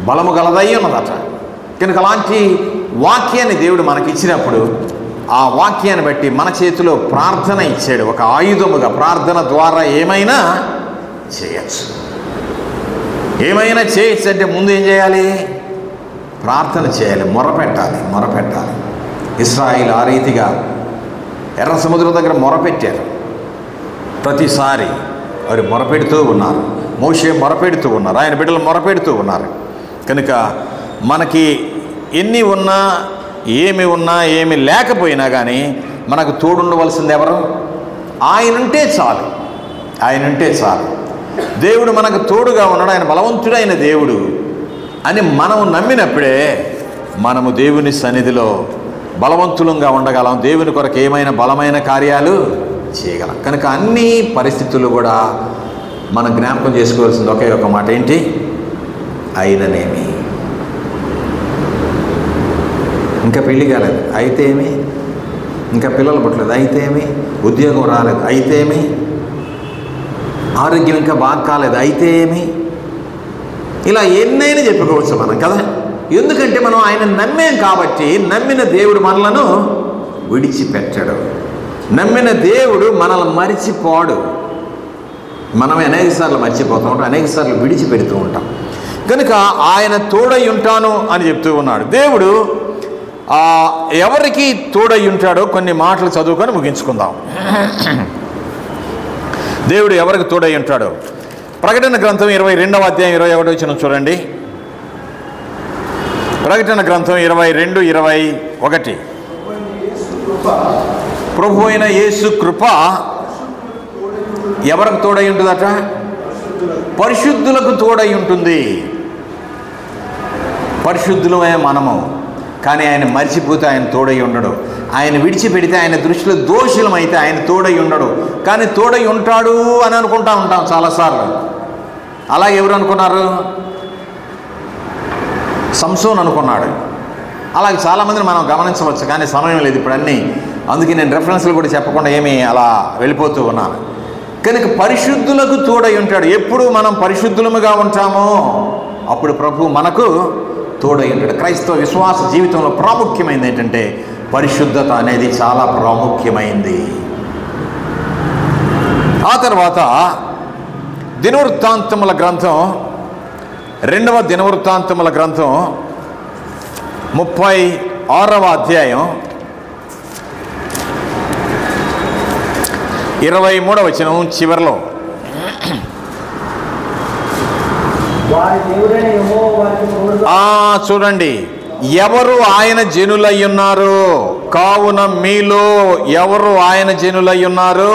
Speaker 1: బలము గలదై ఉన్నదట. కనుక అలాంటి వాక్యాన్ని దేవుడు మనకి ఇచ్చినప్పుడు ఆ వాక్యాన్ని బట్టి మన చేతిలో ప్రార్థన ఇచ్చాడు. ఒక ఆయుధముగా ప్రార్థన ద్వారా ఏమైనా చేయొచ్చు. ఏమైనా చేయొచ్చు అంటే ముందు ఏం చేయాలి? ప్రార్థన చేయాలి, మొరపెట్టాలి. ఇశ్రాయేలు ఆ రీతిగా ఎర్ర సముద్రం దగ్గర మొరపెట్టారు. ప్రతిసారి వారు మొరపెడుతూ ఉన్నారు. మోషే మొరపెడుతూ ఉన్నారు, ఆయన బిడ్డలు మొరపెడుతూ ఉన్నారు. కనుక మనకి ఎన్ని ఉన్నా ఏమి లేకపోయినా కానీ మనకు తోడుండవలసింది ఎవరు? ఆయనంటే చాలు. దేవుడు మనకు తోడుగా ఉన్నాడు, ఆయన బలవంతుడైన దేవుడు అని మనం నమ్మినప్పుడే మనము దేవుని సన్నిధిలో బలవంతులంగా ఉండగలం. దేవుని కొరకు ఏమైనా బలమైన కార్యాలు చేయగలం. కనుక అన్ని పరిస్థితులు కూడా మనం జ్ఞాపకం చేసుకోవాల్సింది ఒకే ఒక మాట ఏంటి? అయిననేమి. ఇంకా పెళ్ళి కాలేదు అయితే ఏమి, ఇంకా పిల్లలు పుట్టలేదు అయితే ఏమి, ఉద్యోగం రాలేదు అయితే ఏమి, ఆరోగ్యం ఇంకా బాగా కాలేదు అయితే ఏమి, ఇలా ఎన్నైనా చెప్పుకోవచ్చు మనం కదా. ఎందుకంటే మనం ఆయన నమ్మాం కాబట్టి. నమ్మిన దేవుడు మనలను విడిచిపెట్టడు, నమ్మిన దేవుడు మనల్ని మరిచిపోడు. మనమే అనేకసార్లు మర్చిపోతూ ఉంటాం, అనేకసార్లు విడిచిపెడుతూ ఉంటాం. కనుక ఆయన తోడై ఉంటాను అని చెప్తూ ఉన్నాడు. దేవుడు ఎవరికి తోడై ఉంటాడో కొన్ని మాటలు చదువుకొని ముగించుకుందాం. దేవుడు ఎవరికి తోడై ఉంటాడో ప్రకటన గ్రంథం 22వ అధ్యాయం 21 వచనం చూడండి. ప్రకటన గ్రంథం 22:21 ప్రభు అయిన యేసు కృప ఎవరికి తోడై ఉంటుందట? పరిశుద్ధులకు తోడై ఉంటుంది. పరిశుద్ధులమే మనము, కానీ ఆయన మర్చిపోతే ఆయన తోడై ఉండడు. ఆయన విడిచిపెడితే ఆయన దృష్టిలో దోషులమైతే ఆయన తోడై ఉండడు. కానీ తోడై ఉంటాడు అని అనుకుంటా ఉంటాం చాలాసార్లు. అలా ఎవరు అనుకున్నారు? సంసోన్ అనుకున్నాడు. అలాగే చాలామందిని మనం గమనించవచ్చు, కానీ సమయం లేదు ఇప్పుడు అన్నీ. అందుకే నేను రెఫరెన్స్లు కూడా చెప్పకుండా ఏమీ అలా వెళ్ళిపోతూ ఉన్నాను. కనుక పరిశుద్ధులకు తోడై ఉంటాడు. ఎప్పుడు మనం పరిశుద్ధులముగా ఉంటామో అప్పుడు ప్రభు మనకు తోడై ఉంటాడు. క్రైస్తవ విశ్వాస జీవితంలో ప్రాముఖ్యమైనది ఏంటంటే పరిశుద్ధత అనేది చాలా ప్రాముఖ్యమైంది. ఆ తర్వాత దినవృత్తాంతముల గ్రంథం, 2వ దినవృత్తాంతముల గ్రంథం 36వ అధ్యాయం 23వ వచనం చివరిలో, చూడండి, ఎవరు ఆయన జనులై ఉన్నారు, కావున మీలో ఎవరు ఆయన జనులై ఉన్నారు,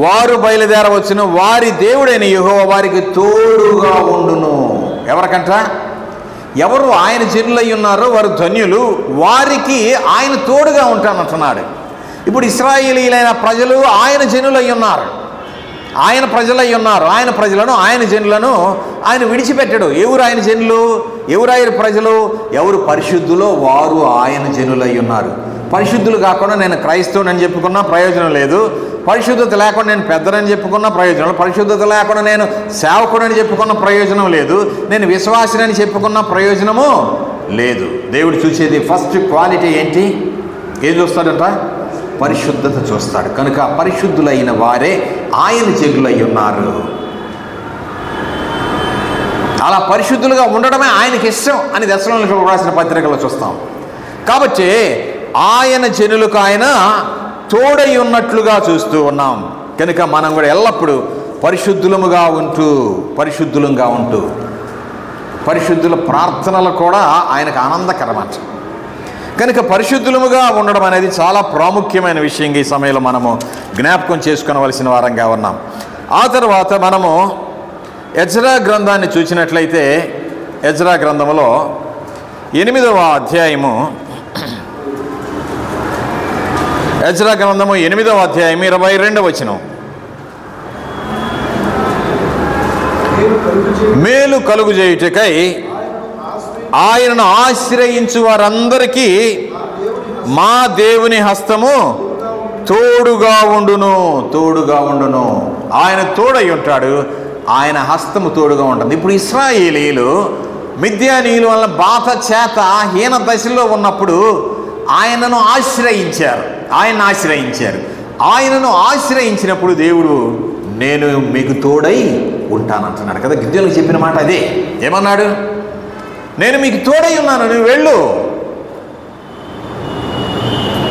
Speaker 1: వారు బయలుదేరవచ్చును, వారి దేవుడైన యెహోవా వారికి తోడుగా ఉండును. ఎవరికంట? ఎవరు ఆయన జనులై ఉన్నారో వారు ధన్యులు, వారికి ఆయన తోడుగా ఉంటానంటున్నాడు. ఇప్పుడు ఇశ్రాయేలీలైన ప్రజలు ఆయన జనులై ఉన్నారు, ఆయన ప్రజలై ఉన్నారు. ఆయన ప్రజలను, ఆయన జనులను ఆయన విడిచిపెట్టడు. ఎవరు ఆయన జనులు, ఎవరు ఆయన ప్రజలు? ఎవరు పరిశుద్ధులో వారు ఆయన జనులై ఉన్నారు. పరిశుద్ధులు కాకుండా నేను క్రైస్తవుని చెప్పుకున్నా ప్రయోజనం లేదు. పరిశుద్ధత లేకుండా నేను పెద్దనని చెప్పుకున్న ప్రయోజనం లేదు. పరిశుద్ధత లేకుండా నేను సేవకుడని చెప్పుకున్న ప్రయోజనం లేదు. నేను విశ్వాసినని చెప్పుకున్న ప్రయోజనము లేదు. దేవుడు చూసేది ఫస్ట్ క్వాలిటీ ఏంటి? ఏం చూస్తాడంట? పరిశుద్ధత చూస్తాడు. కనుక పరిశుద్ధులైన వారే ఆయన జనులై ఉన్నారు. అలా పరిశుద్ధులుగా ఉండడమే ఆయనకి ఇష్టం అని దశలోనికైలకు రాసిన పత్రికలో చూస్తాం. కాబట్టి ఆయన జనులకు ఆయన తోడై ఉన్నట్లుగా చూస్తూ ఉన్నాం. కనుక మనం కూడా ఎల్లప్పుడూ పరిశుద్ధులముగా ఉంటూ పరిశుద్ధుల ప్రార్థనలు కూడా ఆయనకు ఆనందకరమంట. కనుక పరిశుద్ధులముగా ఉండడం అనేది చాలా ప్రాముఖ్యమైన విషయంగా ఈ సమయంలో మనము జ్ఞాపకం చేసుకునవలసిన వారంగా ఉన్నాం. ఆ తర్వాత మనము ఎజ్రా గ్రంథాన్ని చూసినట్లయితే, ఎజ్రా గ్రంథములో 8వ అధ్యాయము, ఎజ్రా గ్రంథము 8వ అధ్యాయం 22వ వచనం, మేలు కలుగు చేయుటకై ఆయనను ఆశ్రయించు వారందరికీ మా దేవుని హస్తము తోడుగా ఉండును. ఆయన తోడై ఉంటాడు, ఆయన హస్తము తోడుగా ఉంటుంది. ఇప్పుడు ఇశ్రాయేలీలు మిద్యానీయుల వల్ల బాధ చేత హీన దశలో ఉన్నప్పుడు ఆయనను ఆశ్రయించారు. ఆయనను ఆశ్రయించినప్పుడు దేవుడు నేను మీకు తోడై ఉంటానంటున్నాడు కదా. గిద్యోనికి చెప్పిన మాట అదే. ఏమన్నాడు? నేను మీకు తోడై ఉన్నాను, నువ్వు వెళ్ళు,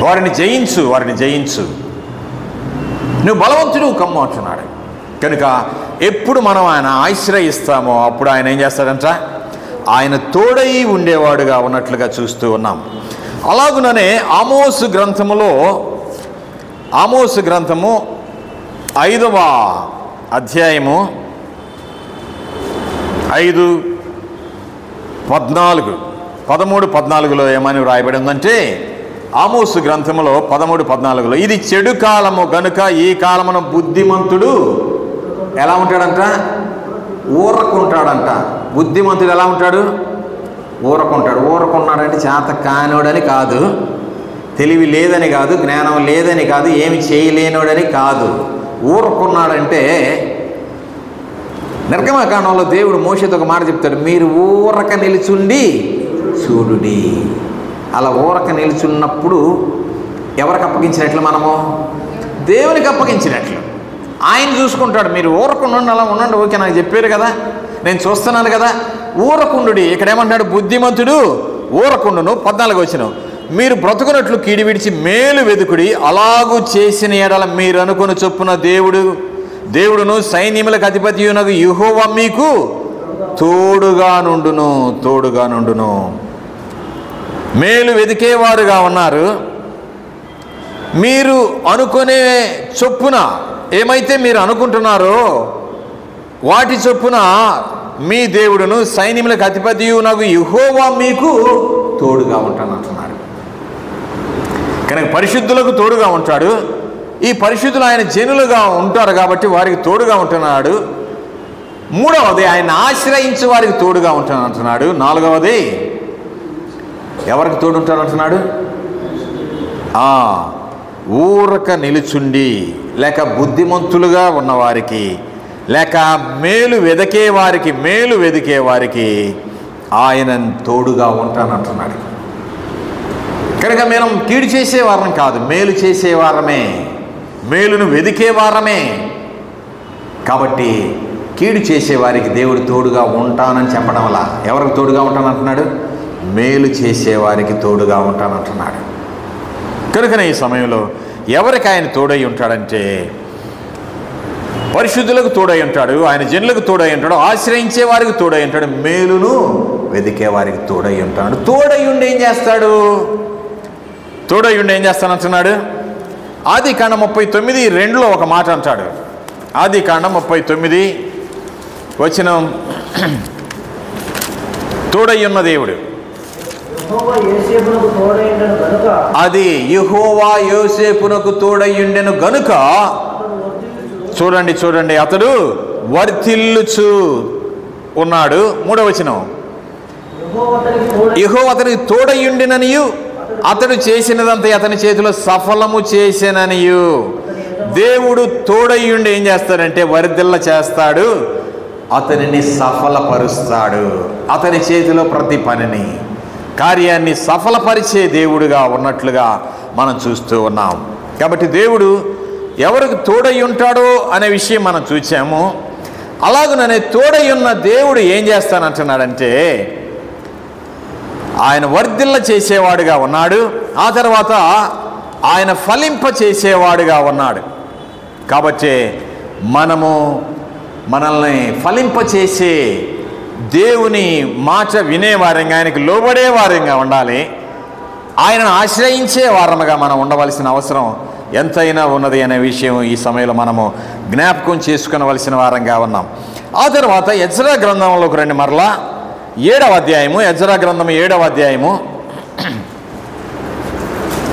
Speaker 1: వారిని జయించు, నువ్వు బలవంతుడు కమ్ము అంటున్నాడు. కనుక ఎప్పుడు మనం ఆయన ఆశ్రయిస్తామో అప్పుడు ఆయన ఏం చేస్తాడంట? ఆయన తోడై ఉండేవాడుగా ఉన్నట్లుగా చూస్తూ ఉన్నాం. అలాగుననే ఆమోసు గ్రంథము 5వ అధ్యాయము 13-14లో ఏమని వ్రాయబడి ఉందంటే, ఆమోసు గ్రంథములో 13-14లో, ఇది చెడు కాలము గనుక ఈ కాలమున బుద్ధిమంతుడు ఎలా ఉంటాడంట? ఊరకుంటాడంట. బుద్ధిమంతుడు ఎలా ఉంటాడు? ఊరకున్నాడంటే చేత కానోడని కాదు, తెలివి లేదని కాదు, జ్ఞానం లేదని కాదు, ఏమి చేయలేనోడని కాదు. ఊరకున్నాడంటే నిర్గమకాండంలో దేవుడు మోషేతో ఒక మాట చెప్తాడు, మీరు ఊరక నిలుచుండి చూడుడి. అలా ఊరక నిలుచున్నప్పుడు ఎవరికి అప్పగించినట్లు? మనము దేవునికి అప్పగించినట్లు. ఆయన చూసుకుంటాడు. మీరు ఊరకుండా అలా ఉండండి, ఓకే, నాకు చెప్పారు కదా, నేను చూస్తున్నాను కదా, ఊరకుండుడి. ఇక్కడ ఏమంటాడు? బుద్ధిమంతుడు ఊరకుండును. 14 వచనం, మీరు బ్రతుకున్నట్లు కీడి విడిచి మేలు వెదుకుడి, అలాగూ చేసిన ఎడల మీరు అనుకుని చొప్పున దేవుడును సైన్యములకు అధిపతియునగు యెహోవా మీకు తోడుగా నుండును. మేలు వెదికేవారుగా ఉన్నారు. మీరు అనుకునే చొప్పున ఏమైతే మీరు అనుకుంటున్నారో వాటి చొప్పున మీ దేవుడును సైన్యములకు అధిపతియు నాకు యెహోవా మీకు తోడుగా ఉంటానంటున్నాడు. కనుక పరిశుద్ధులకు తోడుగా ఉంటాడు. ఈ పరిశుద్ధులు ఆయన జనులుగా ఉంటారు కాబట్టి వారికి తోడుగా ఉంటున్నాడు. మూడవది ఆయన ఆశ్రయించి వారికి తోడుగా ఉంటానంటున్నాడు. నాలుగవది ఎవరికి తోడు ఉంటానంటున్నాడు? ఊరక నిలుచుండి లేక బుద్ధిమంతులుగా ఉన్నవారికి లేక మేలు వెదికే వారికి ఆయన తోడుగా ఉంటానంటున్నాడు. కనుక మనం కీడు చేసేవారం కాదు, మేలు చేసేవారమే, మేలును వెదికేవారమే. కాబట్టి కీడు చేసేవారికి దేవుడు తోడుగా ఉంటానని చెప్పడం వల్ల ఎవరికి తోడుగా ఉంటానంటున్నాడు? మేలు చేసేవారికి తోడుగా ఉంటానంటున్నాడు. కనుకనే ఈ సమయంలో ఎవరికి ఆయన తోడై ఉంటాడంటే పరిశుద్ధులకు తోడై ఉంటాడు, ఆయన జనులకు తోడై ఉంటాడు, ఆశ్రయించే వారికి తోడై ఉంటాడు, మేలును వెదికే వారికి తోడై ఉంటాడు. తోడై ఉండి ఏం చేస్తాడు? తోడై ఉండి ఏం చేస్తానంటున్నాడు? ఆదికాండం 39:2 ఒక మాట అంటాడు. ఆదికాండం 39 తోడై ఉన్న దేవుడు అది యెహోవా యోసేపునకు తోడయ్యుండెను గనుక చూడండి అతడు వర్ధిల్లుచు ఉన్నాడు. 3వ వచనం యెహోవా అతనికి తోడయ్యుండెననియు అతడు చేసినదంతా అతని చేతిలో సఫలము చేసేననియు. దేవుడు తోడయ్యుండి ఏం చేస్తాడంటే వర్ధిల్ల చేస్తాడు, అతనిని సఫలపరుస్తాడు. అతని చేతిలో ప్రతి పనిని కార్యాన్ని సఫలపరిచే దేవుడుగా ఉన్నట్లుగా మనం చూస్తూ ఉన్నాం. కాబట్టి దేవుడు ఎవరికి తోడై ఉంటాడో అనే విషయం మనం చూసాము. అలాగనే తోడై ఉన్న దేవుడు ఏం చేస్తానంటున్నాడంటే ఆయన వర్ధిల్ల చేసేవాడుగా ఉన్నాడు. ఆ తర్వాత ఆయన ఫలింప చేసేవాడుగా ఉన్నాడు. కాబట్టి మనల్ని ఫలింపచేసే దేవుని మాట వినేవారంగా, ఆయనకి లోబడేవారంగా ఉండాలి. ఆయనను ఆశ్రయించే వారముగా మనం ఉండవలసిన అవసరం ఎంతైనా ఉన్నది అనే విషయం ఈ సమయంలో మనము జ్ఞాపకం చేసుకునవలసిన వారంగా ఉన్నాం. ఆ తర్వాత ఎజ్రా గ్రంథంలోకి రండి. మరలా 7వ అధ్యాయము, ఎజ్రా గ్రంథం 7వ అధ్యాయము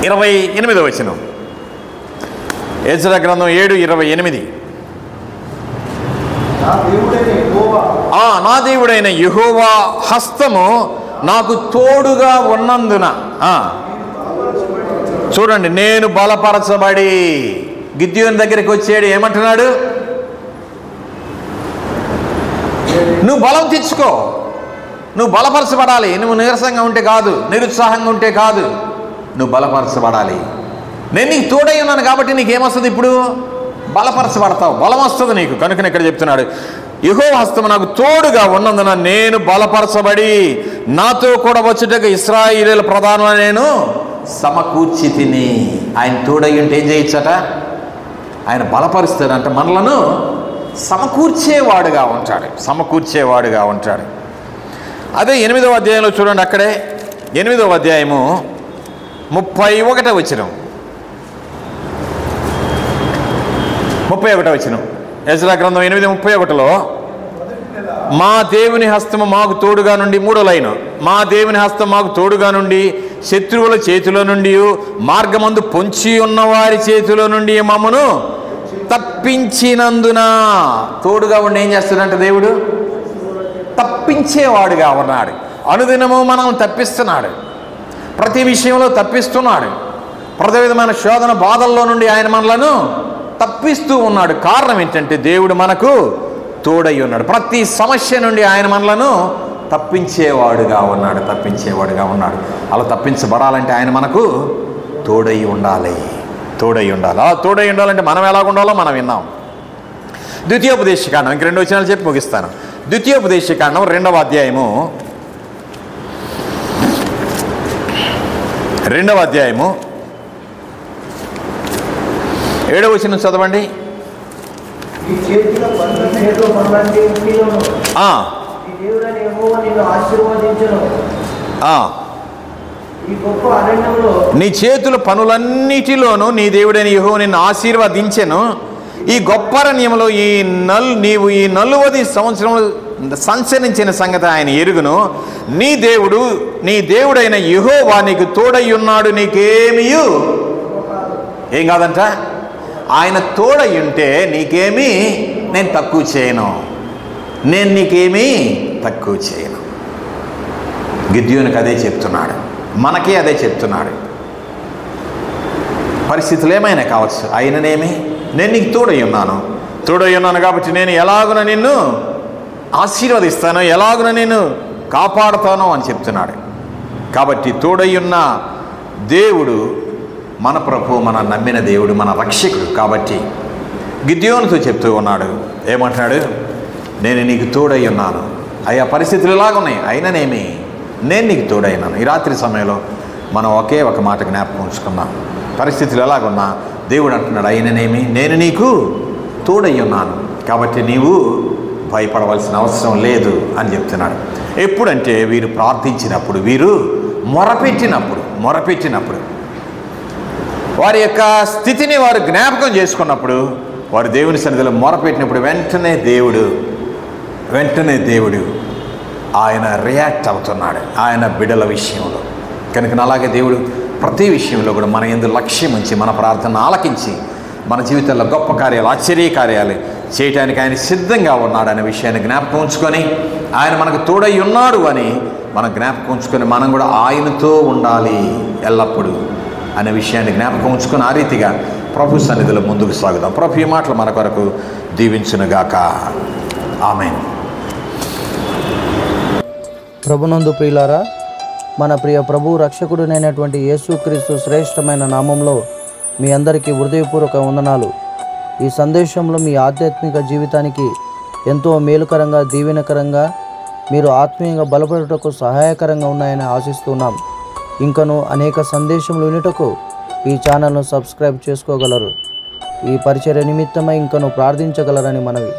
Speaker 1: 28వ వచనం. ఎజ్రా గ్రంథం 7:28. నా దేవుడైన యెహోవా హస్తము నాకు తోడుగా ఉన్నందున చూడండి నేను బలపరచబడి. గిద్యోని దగ్గరికి వచ్చాడు, ఏమంటున్నాడు? నువ్వు బలం తెచ్చుకో, నువ్వు బలపరచబడాలి. నువ్వు నీరసంగా ఉంటే కాదు, నిరుత్సాహంగా ఉంటే కాదు, నువ్వు బలపరచబడాలి. నేను నీకు తోడై ఉన్నాను కాబట్టి నీకేమొస్తుంది? ఇప్పుడు బలపరచబడతావు, బలం వస్తుంది నీకు. కనుక ఇక్కడ చెప్తున్నాడు యెహోవా హస్తము నాకు తోడుగా ఉన్నందున నేను బలపరచబడి నాతో కూడా వచ్చుటకు ఇశ్రాయేలీయుల ప్రధానులను నేను సమకూర్చి తిని. ఆయన తోడై ఉంటే ఏం చేయొచ్చట? ఆయన బలపరుస్తాడంట, మనలను సమకూర్చేవాడుగా ఉంటాడు. అదే 8వ అధ్యాయంలో చూడండి, అక్కడే 8వ అధ్యాయము 31వ వచనం. 31వ వచనం ఎజ్రా గ్రంథం 8:31లో మా దేవుని హస్తము మాకు తోడుగా నుండి, 3వ లైన్, మా దేవుని హస్తం మాకు తోడుగా నుండి శత్రువుల చేతిలో నుండి మార్గమందు పొంచి ఉన్న వారి చేతిలో నుండి మమ్మను తప్పించినందున. తోడుగా ఉండి ఏం చేస్తాడంటే దేవుడు తప్పించేవాడుగా ఉన్నాడు. అనుదినము మనం తప్పిస్తున్నాడు, ప్రతి విషయంలో తప్పిస్తున్నాడు. ప్రతి విధమైన శోధన బాధల్లో నుండి ఆయన మనలను తప్పిస్తూ ఉన్నాడు. కారణం ఏంటంటే దేవుడు మనకు తోడై ఉన్నాడు. ప్రతి సమస్య నుండి ఆయన మనలను తప్పించేవాడుగా ఉన్నాడు. అలా తప్పించబడాలంటే ఆయన మనకు తోడై ఉండాలి. ఆ తోడై ఉండాలంటే మనం ఎలాగ ఉండాలో మనం విన్నాం. ద్వితీయోపదేశకాండం, ఇంక 2 వచనాలు చెప్పి ముగిస్తాను. ద్వితీయోపదేశకాండం 2వ అధ్యాయము 7వ వచనం చదవండి. నీ చేతుల పనులన్నిటిలోనూ నీ దేవుడైన యెహోవా నిన్ను ఆశీర్వదించెను. ఈ గొప్ప అరణ్యంలో నీవు ఈ 40 సంవత్సరములు సంచరించిన సంగతి ఆయన ఎరుగును. నీ దేవుడైన యెహోవా నీకు తోడై ఉన్నాడు, నీకేమియు ఏం కాదంట. ఆయన తోడై ఉంటే నీకేమీ నేను తక్కువ చేయను, నేను నీకేమీ తక్కువ చేయను. గిద్యోనికి అదే చెప్తున్నాడు, మనకే అదే చెప్తున్నాడు. పరిస్థితులు ఏమైనా కావచ్చు, అయిననేమి నేను నీకు తోడై ఉన్నాను కాబట్టి నేను ఎలాగున నిన్ను ఆశీర్వదిస్తాను, ఎలాగున నేను కాపాడుతాను అని చెప్తున్నాడు. కాబట్టి తోడై ఉన్న దేవుడు మన ప్రభు, మన నమ్మిన దేవుడు, మన రక్షకుడు. కాబట్టి గిద్యోనుతో చెప్తూ ఉన్నాడు, ఏమంటున్నాడు? నేను నీకు తోడై ఉన్నాను. అయ్యా పరిస్థితులు ఎలాగున్నాయి, అయిననేమి నేను నీకు తోడై ఉన్నాను. ఈ రాత్రి సమయంలో మనం ఒకే ఒక మాట జ్ఞాపకం ఉంచుకున్నాం. పరిస్థితులు ఎలాగున్నా దేవుడు అంటున్నాడు, అయిననేమి నేను నీకు తోడై ఉన్నాను, కాబట్టి నీవు భయపడవలసిన అవసరం లేదు అని చెప్తున్నాడు. ఎప్పుడంటే వీరు ప్రార్థించినప్పుడు, వీరు మొరపెట్టినప్పుడు వారి యొక్క స్థితిని వారు జ్ఞాపకం చేసుకున్నప్పుడు, వారు దేవుని సన్నిధిలో మొరపెట్టినప్పుడు వెంటనే దేవుడు ఆయన రియాక్ట్ అవుతున్నాడు ఆయన బిడ్డల విషయంలో. కనుక అలాగే దేవుడు ప్రతి విషయంలో కూడా మన యందు లక్ష్యం ఉంచి, మన ప్రార్థన ఆలకించి, మన జీవితంలో గొప్ప కార్యాలు, ఆశ్చర్య కార్యాలు చేయటానికి ఆయన సిద్ధంగా ఉన్నాడు అనే విషయాన్ని జ్ఞాపకం ఉంచుకొని, ఆయన మనకు తోడై ఉన్నాడు అని మనం జ్ఞాపకం ఉంచుకొని, మనం కూడా ఆయనతో ఉండాలి ఎల్లప్పుడూ అనే విషయాన్ని జ్ఞాపకం ఉంచుకొని, ఆ రీతిగా ప్రభు సన్నిధిలో ముందుకు సాగుదాం. ప్రభు ఈ మాటలు మన కొరకు దీవించునుగాక. ఆమేన్.
Speaker 2: ప్రభునందు ప్రియులారా, మన ప్రియ ప్రభు రక్షకుడునైనటువంటి యేసుక్రీస్తు శ్రేష్టమైన నామంలో మీ అందరికీ హృదయపూర్వక వందనాలు. ఈ సందేశంలో మీ ఆధ్యాత్మిక జీవితానికి ఎంతో మేలుకరంగా, దీవెనకరంగా, మీరు ఆత్మీయంగా బలపడుటకు సహాయకరంగా ఉన్నాయని ఆశిస్తున్నాం. ఇంకను అనేక సందేశములు వినుటకు ఈ ఛానల్ను సబ్స్క్రైబ్ చేసుకోగలరు. ఈ పరిచర్య నిమిత్తమై ఇంకను ప్రార్థించగలరని మనవి.